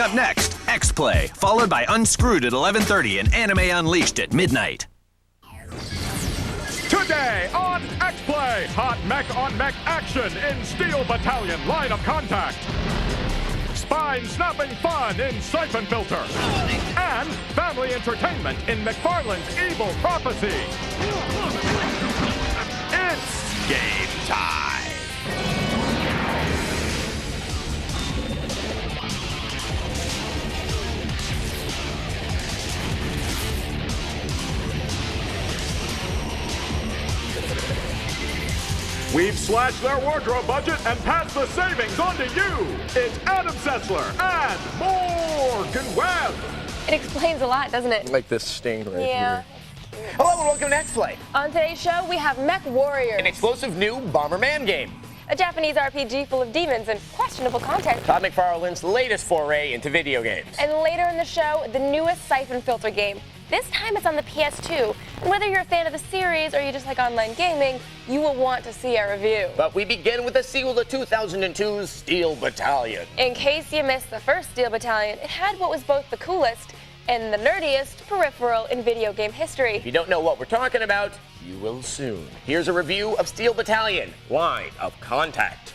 Coming up next, X-Play, followed by Unscrewed at 11:30 and Anime Unleashed at midnight. Today on X-Play, hot mech-on-mech action in Steel Battalion Line of Contact. Spine-snapping fun in Syphon Filter. And family entertainment in Mcfarland's Evil Prophecy. It's game time. We've slashed their wardrobe budget and passed the savings on to you. It's Adam Setzler and Morgan Webb. It explains a lot, doesn't it? Like this sting right Yeah. here. Hello and welcome to X-Play. On today's show, we have Mech Warriors, An explosive new Bomberman game. a Japanese RPG full of demons and questionable content. Todd Mcfarlane's latest foray into video games. And later in the show, the newest Syphon Filter game. This time it's on the PS2, and whether you're a fan of the series or you just like online gaming, you will want to see our review. But we begin with a sequel to 2002's Steel Battalion. In case you missed the first Steel Battalion, it had what was both the coolest and the nerdiest peripheral in video game history. If you don't know what we're talking about, you will soon. Here's a review of Steel Battalion, Line of Contact.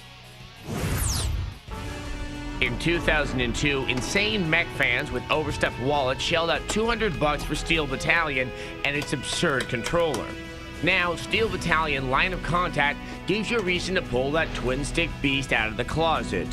In 2002, insane mech fans with overstuffed wallets shelled out $200 for Steel Battalion and its absurd controller. Now, Steel Battalion Line of Contact gives you a reason to pull that twin-stick beast out of the closet.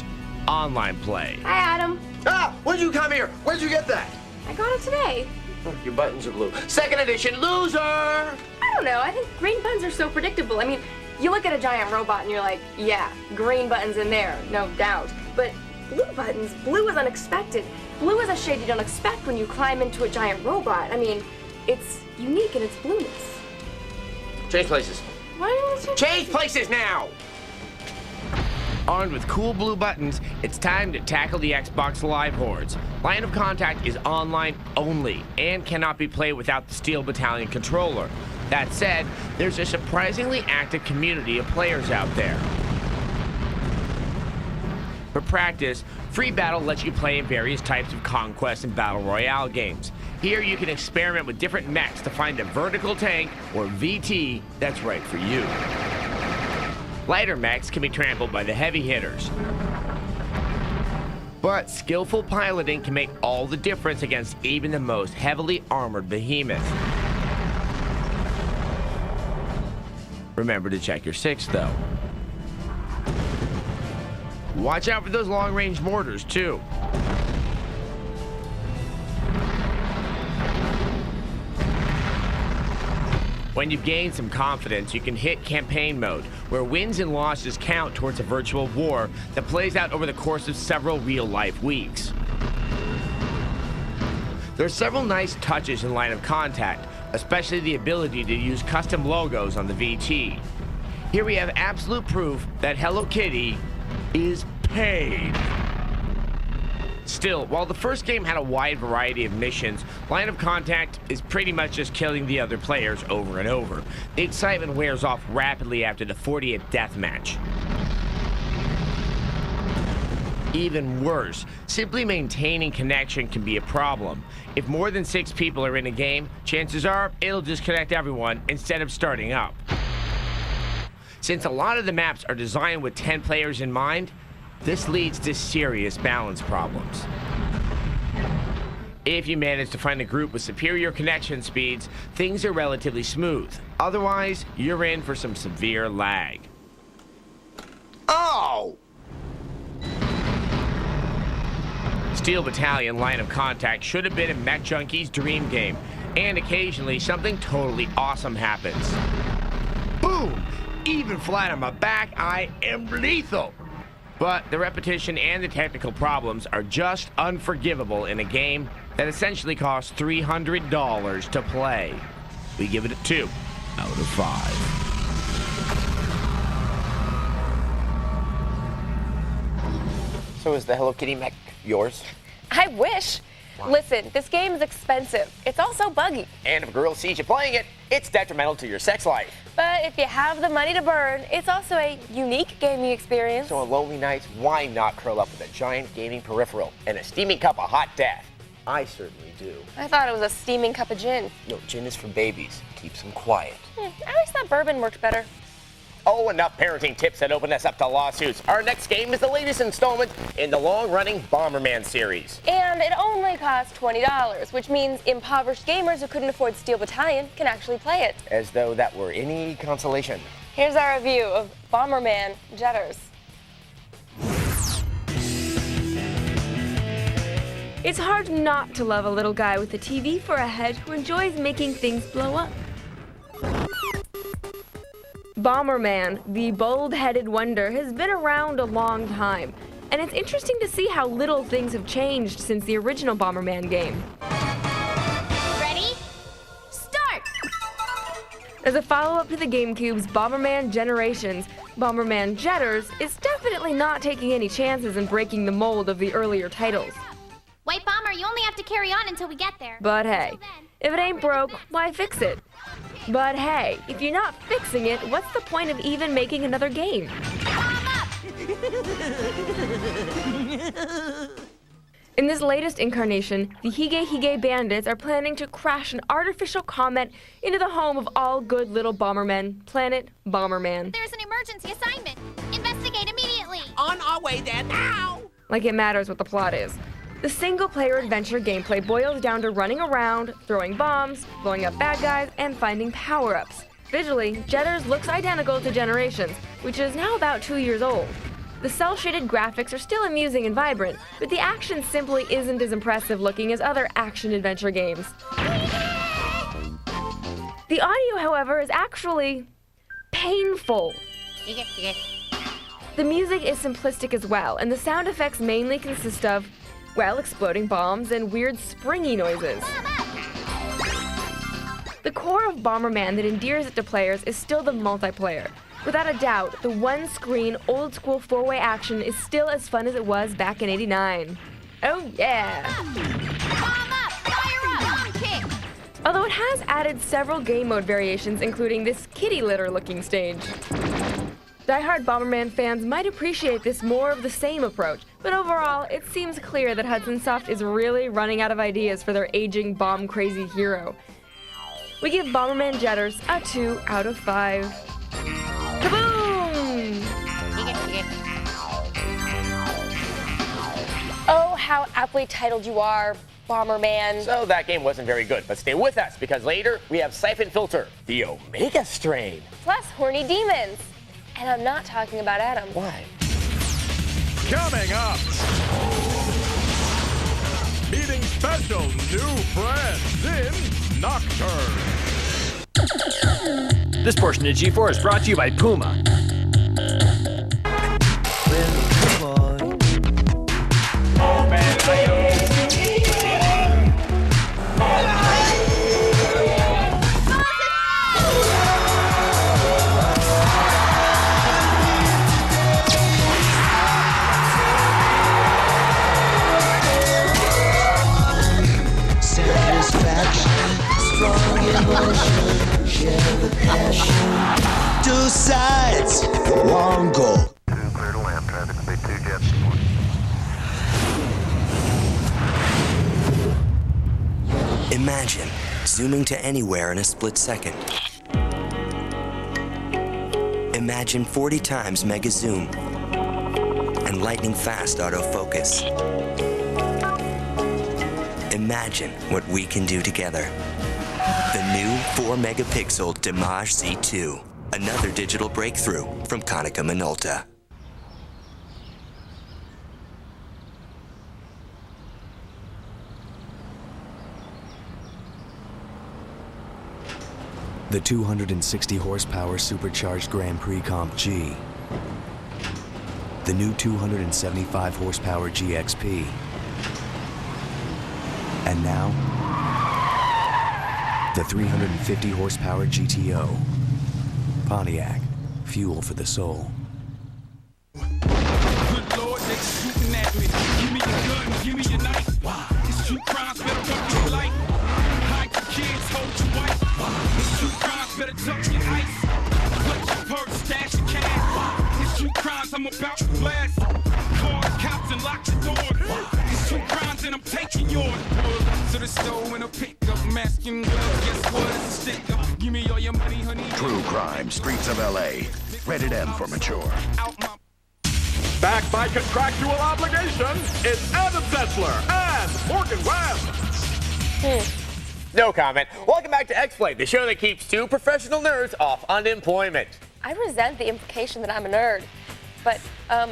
Online play. Hi, Adam. Ah, when'd you come here? Where'd you get that? I got it today. Oh, your buttons are blue. Second edition, loser! I don't know. I think green buttons are so predictable. I mean, you look at a giant robot and you're like, yeah, green buttons in there, no doubt. But blue buttons, blue is unexpected. Blue is a shade you don't expect when you climb into a giant robot. I mean, it's unique in its blueness. Change places. Why do you want to Change places now! Armed with cool blue buttons, it's time to tackle the Xbox Live hordes. Line of Contact is online only and cannot be played without the Steel Battalion controller. That said, there's a surprisingly active community of players out there. For practice, Free Battle lets you play in various types of conquest and battle royale games. Here you can experiment with different mechs to find a vertical tank, or VT, that's right for you. Lighter mechs can be trampled by the heavy hitters. But skillful piloting can make all the difference against even the most heavily armored behemoth. Remember to check your six, though. Watch out for those long-range mortars, too. When you've gained some confidence, you can hit campaign mode, where wins and losses count towards a virtual war that plays out over the course of several real-life weeks. There are several nice touches in Line of Contact, especially the ability to use custom logos on the VT. Here we have absolute proof that Hello Kitty is paid. Still, while the first game had a wide variety of missions, Line of Contact is pretty much just killing the other players over and over. The excitement wears off rapidly after the 40th deathmatch. Even worse, simply maintaining connection can be a problem. If more than 6 people are in a game, chances are it'll disconnect everyone instead of starting up. Since a lot of the maps are designed with 10 players in mind, this leads to serious balance problems. If you manage to find a group with superior connection speeds, things are relatively smooth. Otherwise, you're in for some severe lag. Oh! Steel Battalion Line of Contact should have been a Mech Junkie's dream game, and occasionally something totally awesome happens. Boom! Even flat on my back, I am lethal! But the repetition and the technical problems are just unforgivable in a game that essentially costs $300 to play. We give it a 2 out of 5. So is the Hello Kitty mech yours? I wish. Listen, this game is expensive. It's also buggy. And if a girl sees you playing it, it's detrimental to your sex life. But if you have the money to burn, it's also a unique gaming experience. So on lonely nights, why not curl up with a giant gaming peripheral and a steaming cup of hot death? I certainly do. I thought it was a steaming cup of gin. No, gin is for babies. Keeps them quiet. I always thought bourbon worked better. Oh, enough parenting tips that open us up to lawsuits. Our next game is the latest installment in the long-running Bomberman series. And it only costs $20, which means impoverished gamers who couldn't afford Steel Battalion can actually play it. As though that were any consolation. Here's our review of Bomberman Jetters. It's hard not to love a little guy with a TV for a head who enjoys making things blow up. Bomberman, the bold-headed wonder, has been around a long time, and it's interesting to see how little things have changed since the original Bomberman game. Ready? Start! As a follow-up to the GameCube's Bomberman Generations, Bomberman Jetters is definitely not taking any chances in breaking the mold of the earlier titles. White Bomber, you only have to carry on until we get there. But hey, if it ain't broke, why fix it? But hey, if you're not fixing it, what's the point of even making another game? Bomb up! In this latest incarnation, the Hige Hige bandits are planning to crash an artificial comet into the home of all good little Bombermen, Planet Bomberman. There's an emergency assignment. Investigate immediately. On our way there now! Like it matters what the plot is. The single-player adventure gameplay boils down to running around, throwing bombs, blowing up bad guys, and finding power-ups. Visually, Jetters looks identical to Generations, which is now about 2 years old. The cel-shaded graphics are still amusing and vibrant, but the action simply isn't as impressive looking as other action-adventure games. The audio, however, is actually painful. The music is simplistic as well, and the sound effects mainly consist of, well, exploding bombs and weird springy noises. The core of Bomberman that endears it to players is still the multiplayer. Without a doubt, the one-screen, old-school four-way action is still as fun as it was back in '89. Oh yeah! Bomb up! Fire up! Bomb kick! Although it has added several game mode variations, including this kitty litter-looking stage. Die-hard Bomberman fans might appreciate this more of the same approach, but overall, it seems clear that Hudson Soft is really running out of ideas for their aging bomb-crazy hero. We give Bomberman Jetters a 2 out of 5. Kaboom! Oh, how aptly titled you are, Bomberman. So that game wasn't very good, but stay with us because later we have Syphon Filter, the Omega strain. Plus horny demons. And I'm not talking about Adam. Why? Coming up, meeting special new friends in Nocturne. This portion of G4 is brought to you by Puma. Two sides, one goal. Clear to land traffic, speed 2 jets. Imagine zooming to anywhere in a split second. Imagine 40 times mega zoom and lightning fast autofocus. Imagine what we can do together. The new 4 megapixel Damage Z2. Another digital breakthrough from Konica Minolta. The 260 horsepower supercharged Grand Prix Comp G. The new 275 horsepower GXP. And now, the 350 horsepower GTO. Pontiac, fuel for the soul. Good Lord, they shooting at me. Give me your gun, give me your knife. Wow. It's true crime. the store in a pickup, masking glove. Guess what? It's a stick up. Give me all your money, honey. True crime, streets of LA. Rated M for mature. Backed by contractual obligation, it's Adam Sessler and Morgan Webb. No comment. Welcome back to X-Play, the show that keeps two professional nerds off unemployment. I resent the implication that I'm a nerd. But,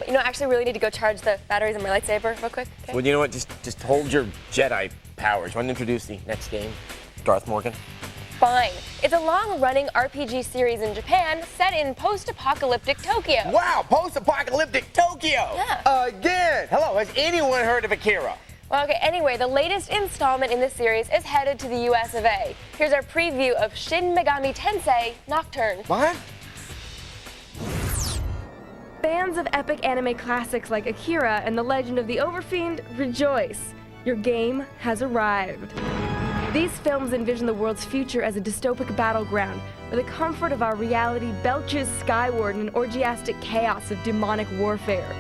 you know, I actually really need to go charge the batteries in my lightsaber real quick. Okay? Well, you know what? Just hold your Jedi powers. Want to introduce the next game? Darth Morgan? Fine. It's a long-running RPG series in Japan set in post-apocalyptic Tokyo. Wow, post-apocalyptic Tokyo! Yeah. Again! Hello, has anyone heard of Akira? Well, okay, anyway, the latest installment in this series is headed to the US of A. Here's our preview of Shin Megami Tensei Nocturne. What? Fans of epic anime classics like Akira and The Legend of the Overfiend, rejoice. Your game has arrived. These films envision the world's future as a dystopic battleground, where the comfort of our reality belches skyward in an orgiastic chaos of demonic warfare.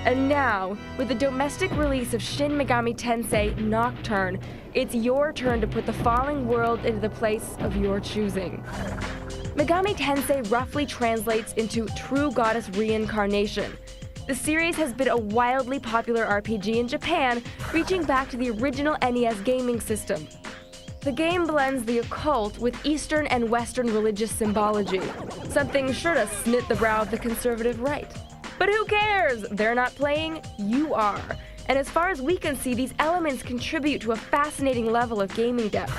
And now, with the domestic release of Shin Megami Tensei Nocturne, it's your turn to put the falling world into the place of your choosing. Megami Tensei roughly translates into True Goddess Reincarnation. The series has been a wildly popular RPG in Japan, reaching back to the original NES gaming system. The game blends the occult with Eastern and Western religious symbology, something sure to snit the brow of the conservative right. But who cares? They're not playing, you are. And as far as we can see, these elements contribute to a fascinating level of gaming depth.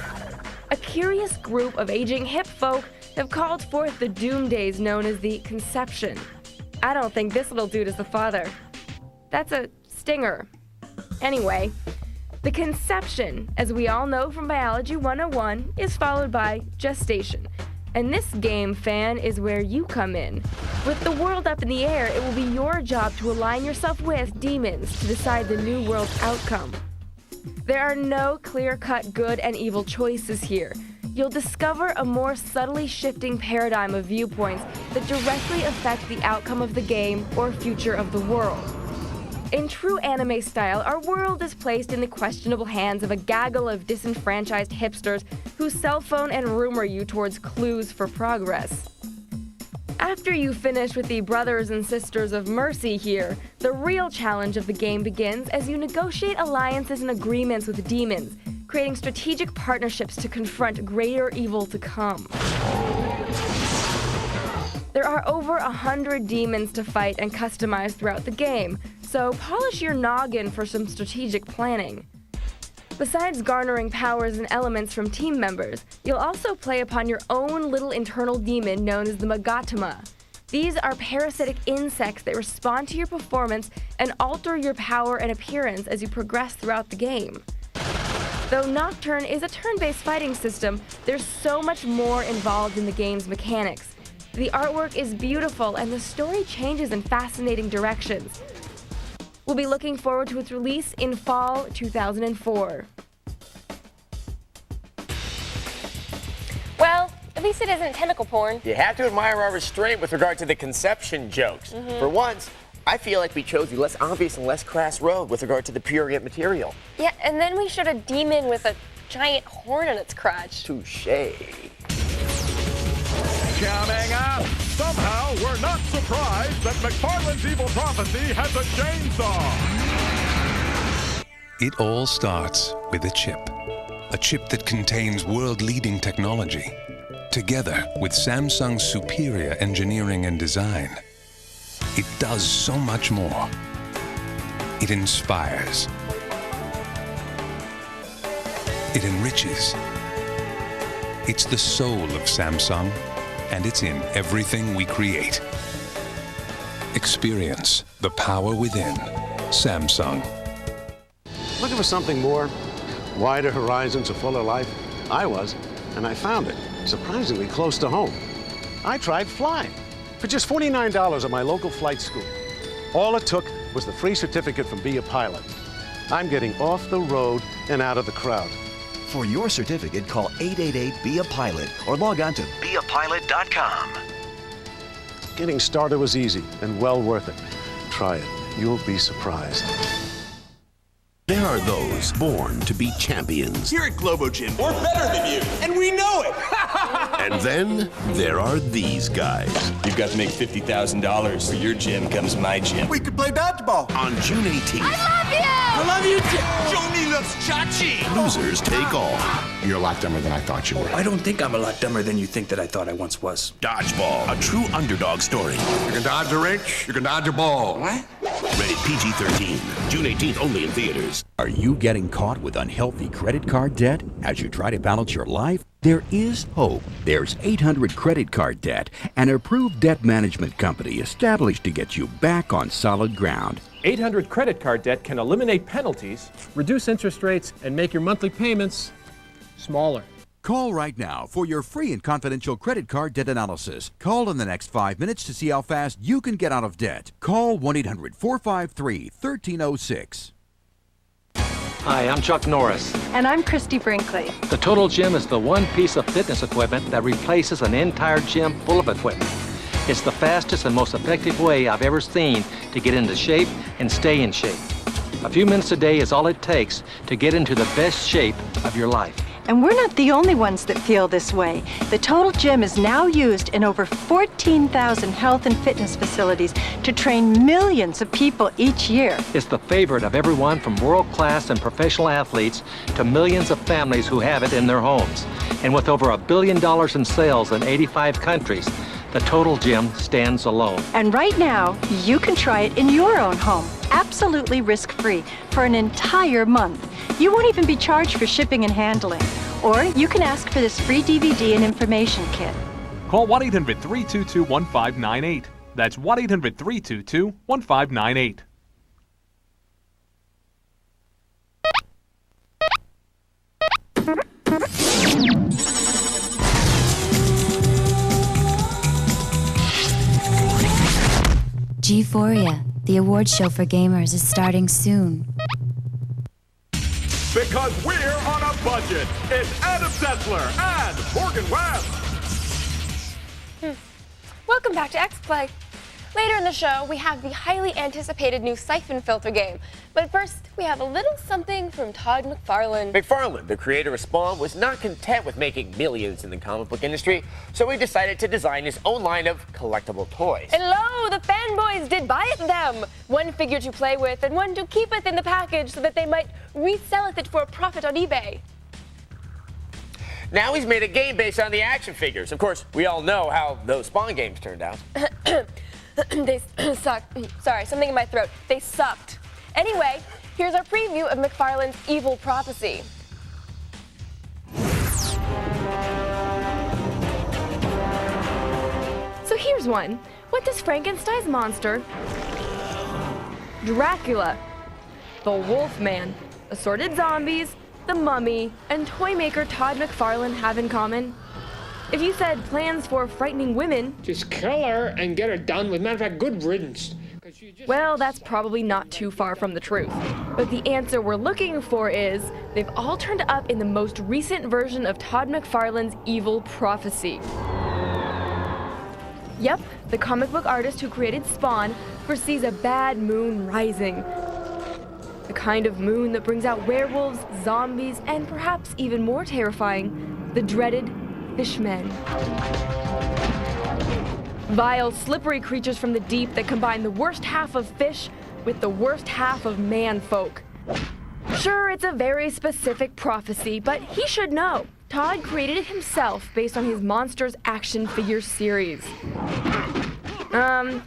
A curious group of aging hip folk have called forth the doom days known as the Conception. I don't think this little dude is the father. That's a stinger. Anyway, the conception, as we all know from Biology 101, is followed by gestation. And this game, fan, is where you come in. With the world up in the air, it will be your job to align yourself with demons to decide the new world's outcome. There are no clear-cut good and evil choices here. You'll discover a more subtly shifting paradigm of viewpoints that directly affect the outcome of the game or future of the world. In true anime style, our world is placed in the questionable hands of a gaggle of disenfranchised hipsters who cell phone and rumor you towards clues for progress. After you finish with the brothers and sisters of mercy here, the real challenge of the game begins as you negotiate alliances and agreements with demons, creating strategic partnerships to confront greater evil to come. There are over 100 demons to fight and customize throughout the game, so polish your noggin for some strategic planning. Besides garnering powers and elements from team members, you'll also play upon your own little internal demon known as the Magatama. These are parasitic insects that respond to your performance and alter your power and appearance as you progress throughout the game. Though Nocturne is a turn-based fighting system, there's so much more involved in the game's mechanics. The artwork is beautiful and the story changes in fascinating directions. We'll be looking forward to its release in fall 2004. Well, at least it isn't tentacle porn. You have to admire our restraint with regard to the conception jokes. For once, I feel like we chose the less obvious and less crass road with regard to the prurient material. Yeah, and then we showed a demon with a giant horn on its crotch. Touché. Coming up, somehow we're not surprised that Mcfarland's evil prophecy has a chainsaw. It all starts with a chip that contains world-leading technology. Together with Samsung's superior engineering and design, it does so much more. It inspires. It enriches. It's the soul of Samsung, and it's in everything we create. Experience the power within. Samsung. Looking for something more? Wider horizons, a fuller life? I was, and I found it, surprisingly close to home. I tried flying for just $49 at my local flight school. All it took was the free certificate from Be a Pilot. I'm getting off the road and out of the crowd. For your certificate, call 888-BE-A-PILOT or log on to beapilot.com. Getting started was easy and well worth it. Try it. You'll be surprised. There are those born to be champions. Here at Globo Gym, we're better than you, and we know it! And then there are these guys. You've got to make $50,000 for your gym comes my gym. We could play dodgeball. On June 18th. I love you! I love you too! Joni loves Chachi! Losers take all. You're a lot dumber than I thought you were. I don't think I'm a lot dumber than you think that I thought I once was. Dodgeball, a true underdog story. You can dodge a wrench, you can dodge a ball. What? Rated PG-13. June 18th only in theaters. Are you getting caught with unhealthy credit card debt as you try to balance your life? There is hope. There's 800 Credit Card Debt, an approved debt management company established to get you back on solid ground. 800 Credit Card Debt can eliminate penalties, reduce interest rates, and make your monthly payments smaller. Call right now for your free and confidential credit card debt analysis. Call in the next 5 minutes to see how fast you can get out of debt. Call 1-800-453-1306. Hi, I'm Chuck Norris. And I'm Christy Brinkley. The Total Gym is the one piece of fitness equipment that replaces an entire gym full of equipment. It's the fastest and most effective way I've ever seen to get into shape and stay in shape. A few minutes a day is all it takes to get into the best shape of your life. And we're not the only ones that feel this way. The Total Gym is now used in over 14,000 health and fitness facilities to train millions of people each year. It's the favorite of everyone from world-class and professional athletes to millions of families who have it in their homes. And with over $1 billion in sales in 85 countries, the Total Gym stands alone. And right now, you can try it in your own home, absolutely risk-free, for an entire month. You won't even be charged for shipping and handling. Or you can ask for this free DVD and information kit. Call 1-800-322-1598. That's 1-800-322-1598. G4ia, the award show for gamers, is starting soon. Because we're on a budget. It's Adam Sessler and Morgan Webb. Welcome back to X-Play. Later in the show, we have the highly anticipated new Syphon Filter game. But first, we have a little something from Todd Mcfarlane. Mcfarland, the creator of Spawn, was not content with making millions in the comic book industry, so he decided to design his own line of collectible toys. And lo, the fanboys did buy it them. One figure to play with and one to keepeth in the package so that they might reselleth it for a profit on eBay. Now he's made a game based on the action figures. Of course, we all know how those Spawn games turned out. They sucked. Sorry, something in my throat. They sucked. Anyway, here's our preview of Mcfarland's Evil Prophecy. So here's one. What does Frankenstein's monster, Dracula, the Wolfman, assorted zombies, the Mummy, and toymaker Todd Mcfarlane have in common? If you said plans for frightening women, just kill her and get her done with. Matter of fact, good riddance. Well, that's probably not too far from the truth. But the answer we're looking for is, they've all turned up in the most recent version of Todd Mcfarlane's Evil Prophecy. Yep, the comic book artist who created Spawn foresees a bad moon rising. The kind of moon that brings out werewolves, zombies, and perhaps even more terrifying, the dreaded Fishmen. Vile, slippery creatures from the deep that combine the worst half of fish with the worst half of man-folk. Sure, it's a very specific prophecy, but he should know. Todd created it himself based on his Monsters action figure series.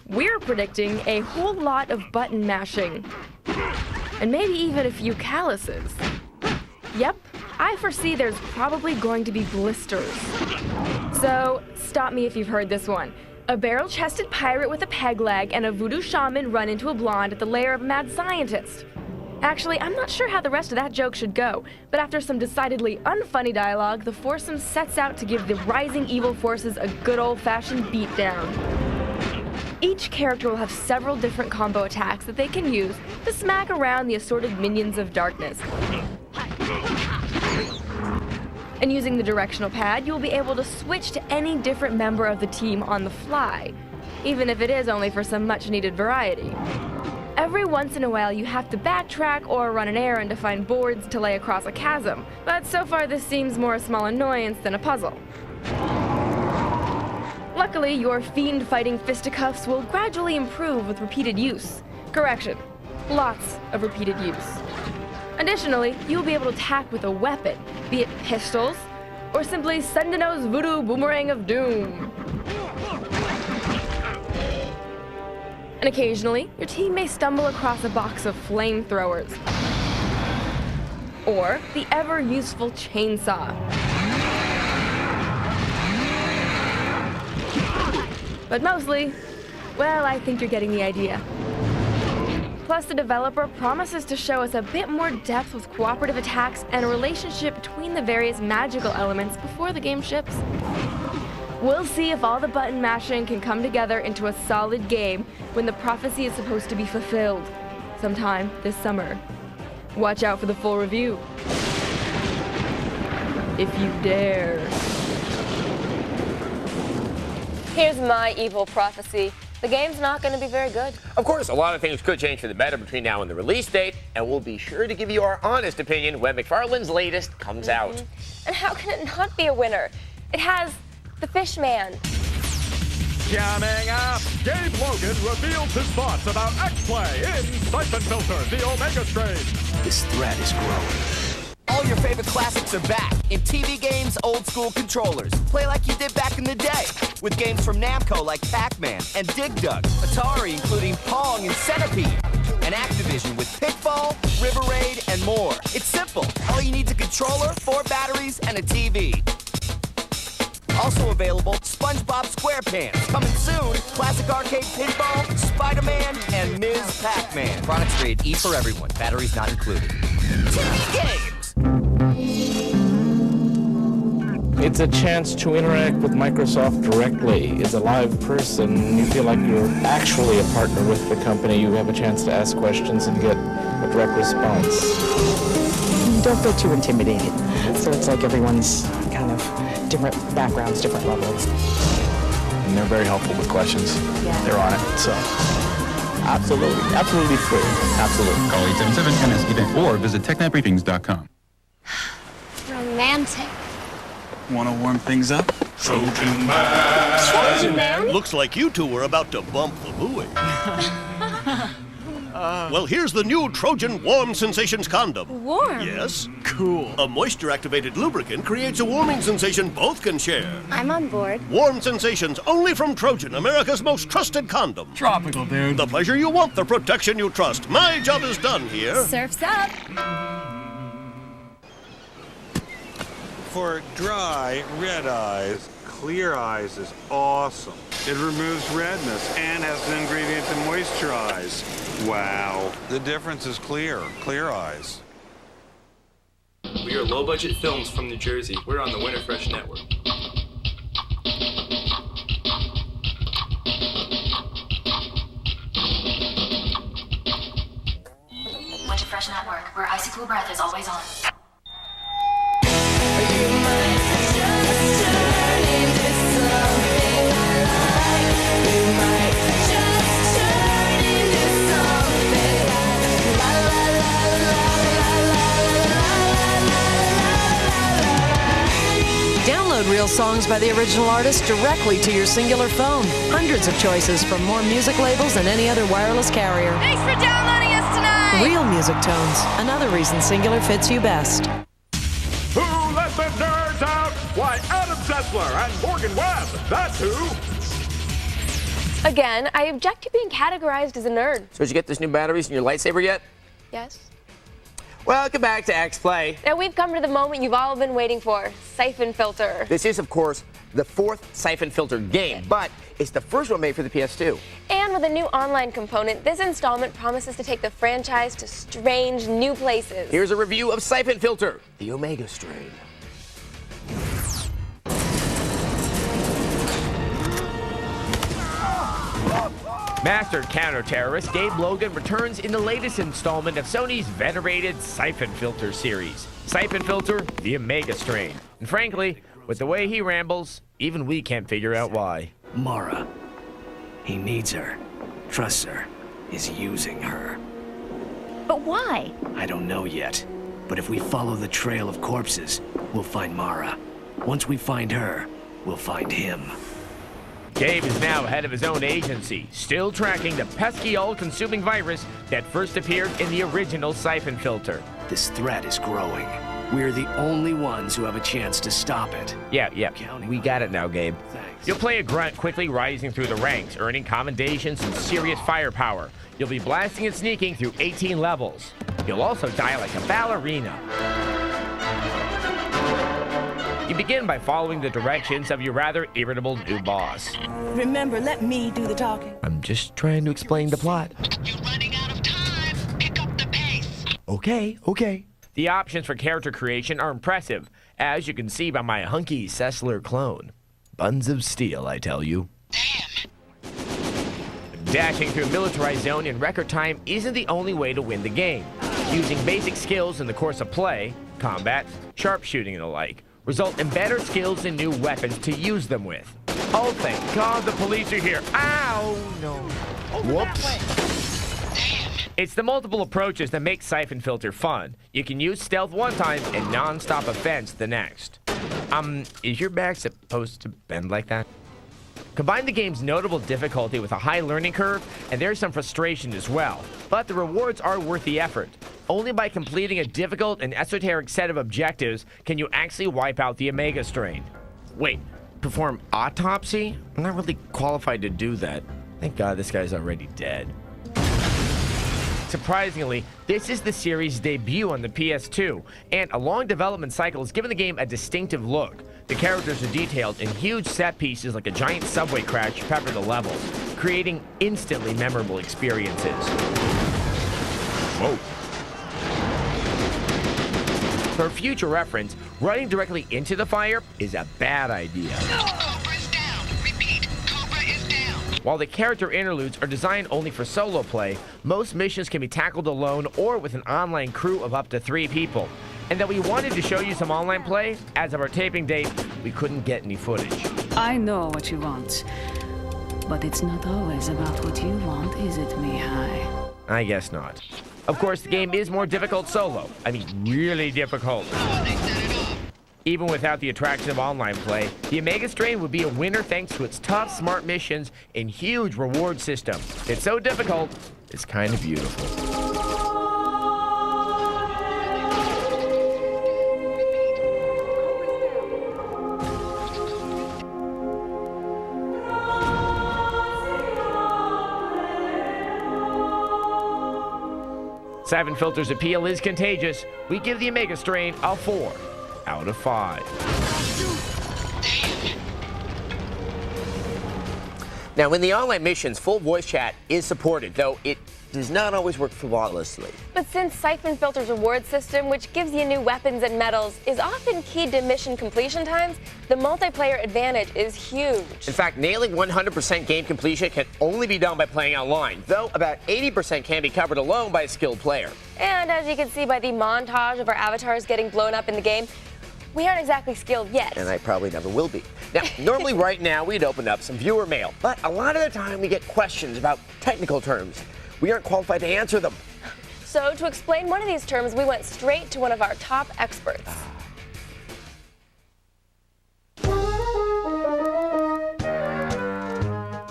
We're predicting a whole lot of button mashing. And maybe even a few calluses. Yep, I foresee there's probably going to be blisters. So, stop me if you've heard this one. A barrel-chested pirate with a peg leg and a voodoo shaman run into a blonde at the lair of a mad scientist. Actually, I'm not sure how the rest of that joke should go, but after some decidedly unfunny dialogue, the foursome sets out to give the rising evil forces a good old-fashioned beatdown. Each character will have several different combo attacks that they can use to smack around the assorted minions of darkness. And using the directional pad, you'll be able to switch to any different member of the team on the fly, even if it is only for some much-needed variety. Every once in a while you have to backtrack or run an errand to find boards to lay across a chasm, but so far this seems more a small annoyance than a puzzle. Luckily, your fiend-fighting fisticuffs will gradually improve with repeated use. Correction, lots of repeated use. Additionally, you'll be able to attack with a weapon, be it pistols, or simply Sendino's voodoo boomerang of doom. And occasionally, your team may stumble across a box of flamethrowers, or the ever-useful chainsaw. But mostly, well, I think you're getting the idea. Plus, the developer promises to show us a bit more depth with cooperative attacks and a relationship between the various magical elements before the game ships. We'll see if all the button mashing can come together into a solid game when the prophecy is supposed to be fulfilled sometime this summer. Watch out for the full review. If you dare. Here's my evil prophecy. The game's not going to be very good. Of course, a lot of things could change for the better between now and the release date, and we'll be sure to give you our honest opinion when Mcfarland's latest comes out. And how can it not be a winner? It has the Fishman. Coming up, Gabe Logan reveals his thoughts about X-Play in Syphon Filter, the Omega Strain. This threat is growing. All your favorite classics are back in TV games, old school controllers. Play like you did back in the day with games from Namco like Pac-Man and Dig Dug, Atari including Pong and Centipede, and Activision with Pitfall, River Raid, and more. It's simple. All you need is a controller, 4 batteries, and a TV. Also available, SpongeBob SquarePants. Coming soon, classic arcade pinball, Spider-Man, and Ms. Pac-Man. Products rated E for everyone. Batteries not included. TV games! It's a chance to interact with Microsoft directly. It's a live person. You feel like you're actually a partner with the company. You have a chance to ask questions and get a direct response. Don't feel too intimidated. So it's like everyone's kind of different backgrounds, different levels. And they're very helpful with questions. Yeah. They're on it, so absolutely free. Absolutely. Call 877-NS-EVENT or visit technetbriefings.com. Romantic. Want to warm things up? Trojan Man! Looks like you two were about to bump the buoy. Well, here's the new Trojan Warm Sensations Condom. Warm? Yes. Cool. A moisture-activated lubricant creates a warming sensation both can share. I'm on board. Warm sensations only from Trojan, America's most trusted condom. Tropical, dude. The pleasure you want, the protection you trust. My job is done here. Surf's up. For dry, red eyes, Clear Eyes is awesome. It removes redness and has an ingredient to moisturize. Wow. The difference is clear. Clear Eyes. We are low-budget films from New Jersey. We're on the Winterfresh Network. Winterfresh Network, where icy cool breath is always on. Download real songs by the original artist directly to your singular phone. Hundreds of choices from more music labels than any other wireless carrier. Thanks for downloading us tonight! Real music tones. Another reason singular fits you best. Who let the nerds out? Why, Adam Sessler and Morgan Webb. That's who. Again, I object to being categorized as a nerd. So did you get this new batteries in your lightsaber yet? Yes. Welcome back to X-Play. Now we've come to the moment you've all been waiting for, Syphon Filter. This is, of course, the 4th Syphon Filter game, but it's the first one made for the PS2. And with a new online component, this installment promises to take the franchise to strange new places. Here's a review of Syphon Filter, the Omega Strain. Master counter-terrorist Gabe Logan returns in the latest installment of Sony's venerated Syphon Filter series. Syphon Filter, the Omega Strain. And frankly, with the way he rambles, even we can't figure out why. Mara. He needs her. Trusts her. is using her. But why? I don't know yet. But if we follow the trail of corpses, we'll find Mara. Once we find her, we'll find him. Gabe is now head of his own agency, still tracking the pesky all-consuming virus that first appeared in the original Syphon Filter. This threat is growing. We're the only ones who have a chance to stop it. Yeah, we got it now, Gabe. Thanks. You'll play a grunt quickly rising through the ranks, earning commendations and serious firepower. You'll be blasting and sneaking through 18 levels. You'll also die like a ballerina. You begin by following the directions of your rather irritable new boss. Remember, let me do the talking. I'm just trying to explain the plot. You're running out of time. Pick up the pace. Okay. The options for character creation are impressive, as you can see by my hunky Sessler clone. Buns of steel, I tell you. Damn. Dashing through a militarized zone in record time isn't the only way to win the game. Using basic skills in the course of play, combat, sharpshooting and the like, result in better skills and new weapons to use them with. Oh, thank God the police are here. Ow, no. Whoops. It's the multiple approaches that make Syphon Filter fun. You can use stealth one time and non-stop offense the next. Is your back supposed to bend like that? Combine the game's notable difficulty with a high learning curve, and there's some frustration as well. But the rewards are worth the effort. Only by completing a difficult and esoteric set of objectives can you actually wipe out the Omega strain. Wait, perform autopsy? I'm not really qualified to do that. Thank God this guy's already dead. Surprisingly, this is the series' debut on the PS2, and a long development cycle has given the game a distinctive look. The characters are detailed in huge set pieces like a giant subway crash pepper the levels, creating instantly memorable experiences. Whoa. For future reference, running directly into the fire is a bad idea. Cobra's down. Repeat, Cobra is down. While the character interludes are designed only for solo play, most missions can be tackled alone or with an online crew of up to 3 people. And that we wanted to show you some online play, as of our taping date, we couldn't get any footage. I know what you want, but it's not always about what you want, is it, Mihai? I guess not. Of course, the game is more difficult solo. I mean, really difficult. Even without the attraction of online play, the Omega Strain would be a winner thanks to its tough, smart missions and huge reward system. It's so difficult, it's kind of beautiful. Syphon Filter's appeal is contagious. We give the Omega Strain a 4 out of 5. Now, in the online missions, full voice chat is supported, though it does not always work flawlessly. But since Syphon Filter's reward system, which gives you new weapons and medals, is often key to mission completion times, the multiplayer advantage is huge. In fact, nailing 100% game completion can only be done by playing online, though about 80% can be covered alone by a skilled player. And as you can see by the montage of our avatars getting blown up in the game, we aren't exactly skilled yet. And I probably never will be. Now, normally right now we'd open up some viewer mail, but a lot of the time we get questions about technical terms. We aren't qualified to answer them. So to explain one of these terms, we went straight to one of our top experts.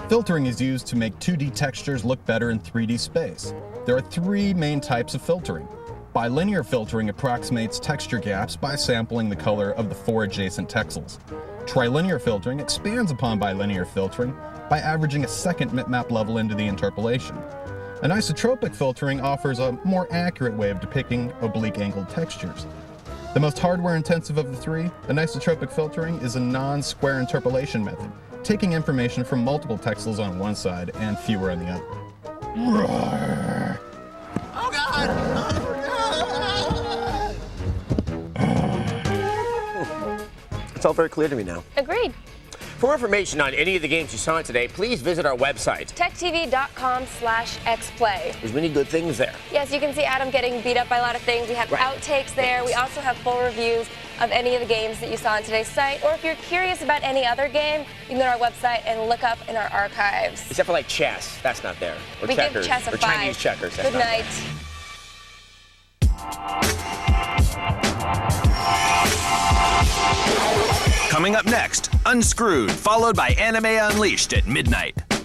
Filtering is used to make 2D textures look better in 3D space. There are 3 main types of filtering. Bilinear filtering approximates texture gaps by sampling the color of the 4 adjacent texels. Trilinear filtering expands upon bilinear filtering by averaging a second bitmap level into the interpolation. Anisotropic filtering offers a more accurate way of depicting oblique-angled textures. The most hardware-intensive of the 3, anisotropic filtering is a non-square interpolation method, taking information from multiple texels on one side and fewer on the other. Roar. Oh, God! It's all very clear to me now. Agreed. For more information on any of the games you saw today, please visit our website, techtv.com/xplay. There's many good things there. Yes, you can see Adam getting beat up by a lot of things. We have outtakes there. We also have full reviews. of any of the games that you saw on today's site, or if you're curious about any other game, you can go to our website and look up in our archives. Except for like chess, that's not there. Or We checkers. give chess a or 5. Chinese checkers. That's Good not night. Coming up next, Unscrewed, followed by Anime Unleashed at midnight.